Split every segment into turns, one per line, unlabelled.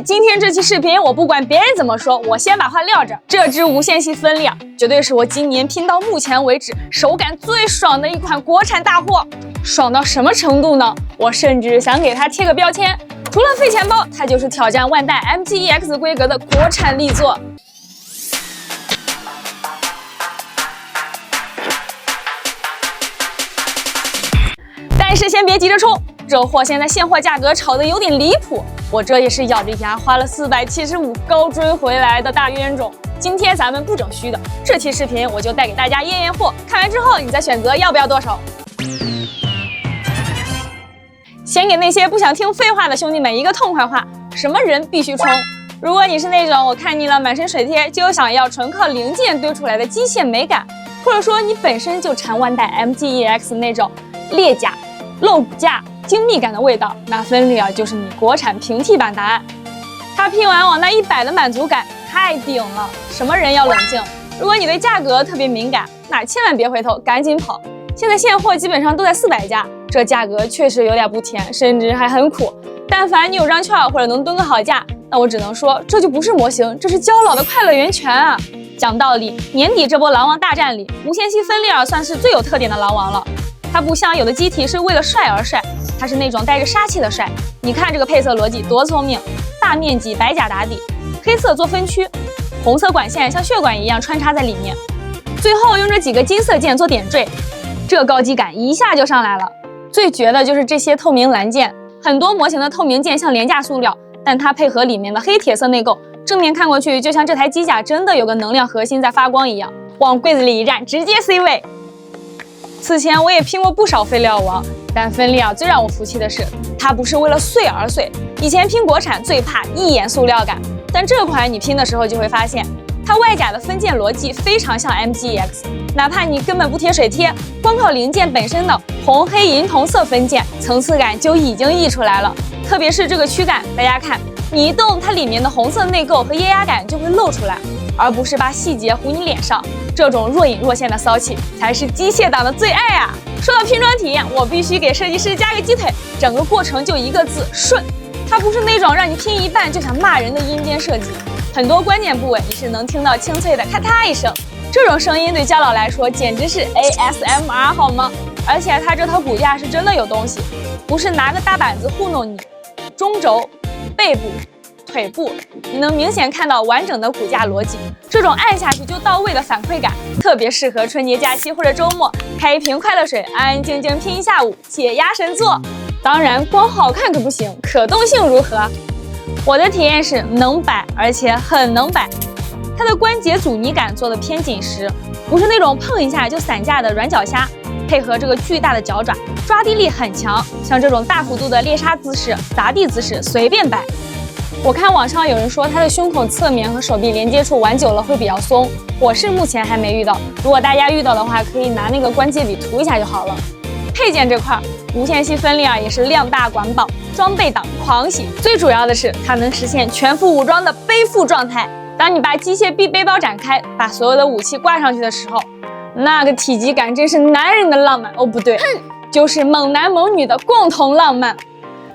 今天这期视频我不管别人怎么说，我先把话撂这。这支无线系分离啊，绝对是我今年拼到目前为止手感最爽的一款国产大货。爽到什么程度呢？我甚至想给它贴个标签，除了费钱包，它就是挑战万代 MTEX 规格的国产力作。但是先别急着冲，这货现在现货价格炒得有点离谱，我这也是咬着牙花了475高追回来的大冤种。今天咱们不整虚的，这期视频我就带给大家验验货，看完之后你再选择要不要剁手。先给那些不想听废话的兄弟们一个痛快话，什么人必须冲。如果你是那种我看腻了满身水贴就想要纯靠零件堆出来的机械美感，或者说你本身就馋万代 MTEX 那种裂甲露骨架精密感的味道，那分离啊就是你国产平替版答案。它拼完往那100的满足感太顶了，什么人要冷静。如果你对价格特别敏感，那千万别回头，赶紧跑。现在现货基本上都在400加，这价格确实有点不甜，甚至还很苦。但凡你有张券或者能蹲个好价，那我只能说这就不是模型，这是交老的快乐源泉啊！讲道理，年底这波狼王大战里，无线系分离尔算是最有特点的狼王了。它不像有的机体是为了帅而帅，它是那种带着杀气的帅。你看这个配色逻辑多聪明，大面积白甲打底，黑色做分区，红色管线像血管一样穿插在里面，最后用这几个金色键做点缀，这高级感一下就上来了。最绝的就是这些透明蓝键，很多模型的透明键像廉价塑料，但它配合里面的黑铁色内构，正面看过去就像这台机甲真的有个能量核心在发光一样，往柜子里一站直接 C 位。此前我也拼过不少废料王，但分离尔最让我服气的是，它不是为了碎而碎。以前拼国产最怕一眼塑料感，但这款你拼的时候就会发现，它外甲的分件逻辑非常像 MTEX， 哪怕你根本不贴水贴，光靠零件本身的红黑银铜色分件，层次感就已经溢出来了。特别是这个躯干，大家看，你一动，它里面的红色内构和液压感就会露出来，而不是把细节糊你脸上。这种若隐若现的骚气才是机械党的最爱啊！说到拼装体验，我必须给设计师加个鸡腿，整个过程就一个字：顺。它不是那种让你拼一半就想骂人的阴间设计，很多关键部位你是能听到清脆的咔嗒一声，这种声音对家老来说简直是 ASMR 好吗？而且它这套骨架是真的有东西，不是拿个大板子糊弄你。中轴、背部、腿部，你能明显看到完整的骨架逻辑，这种按下去就到位的反馈感，特别适合春节假期或者周末开一瓶快乐水，安安静静拼一下午，解压神作。当然，光好看可不行，可动性如何？我的体验是能摆，而且很能摆。它的关节阻尼感做的偏紧实，不是那种碰一下就散架的软脚虾，配合这个巨大的脚爪，抓地力很强，像这种大幅度的猎杀姿势、砸地姿势随便摆。我看网上有人说它的胸口侧面和手臂连接处玩久了会比较松，我是目前还没遇到，如果大家遇到的话，可以拿那个关节笔涂一下就好了。配件这块，无线系分离尔也是量大管饱，装备党狂喜。最主要的是它能实现全副武装的背负状态。当你把机械臂背包展开，把所有的武器挂上去的时候，那个体积感真是男人的浪漫哦，不对，就是猛男猛女的共同浪漫。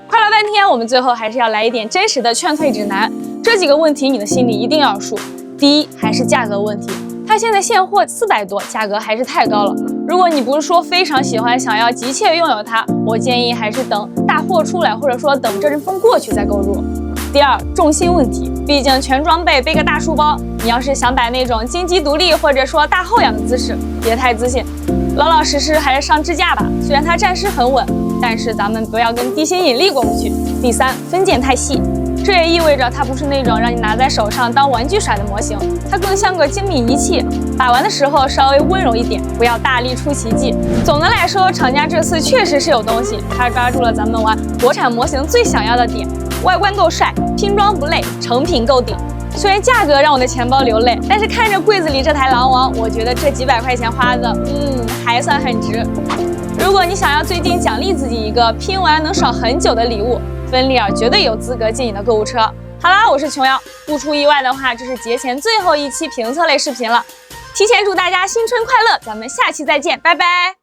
夸了半天，我们最后还是要来一点真实的劝退指南。这几个问题你的心里一定要有数。第一，还是价格问题，它现在现货400多，价格还是太高了。如果你不是说非常喜欢，想要急切拥有它，我建议还是等大货出来，或者说等这阵风过去再购入。第二，重心问题，毕竟全装备背个大书包，你要是想摆那种金鸡独立或者说大后仰的姿势，别太自信，老老实实还是上支架吧。虽然它站势很稳，但是咱们不要跟地心引力过不去。第三，分件太细，这也意味着它不是那种让你拿在手上当玩具甩的模型，它更像个精密仪器，把玩的时候稍微温柔一点，不要大力出奇迹。总的来说，厂家这次确实是有东西，它抓住了咱们玩国产模型最想要的点，外观够帅，拼装不累，成品够顶。虽然价格让我的钱包流泪，但是看着柜子里这台狼王，我觉得这几百块钱花的，还算很值。如果你想要最近奖励自己一个拼完能爽很久的礼物，分离尔绝对有资格进你的购物车。好啦，我是琼瑶，不出意外的话，这是节前最后一期评测类视频了。提前祝大家新春快乐，咱们下期再见，拜拜。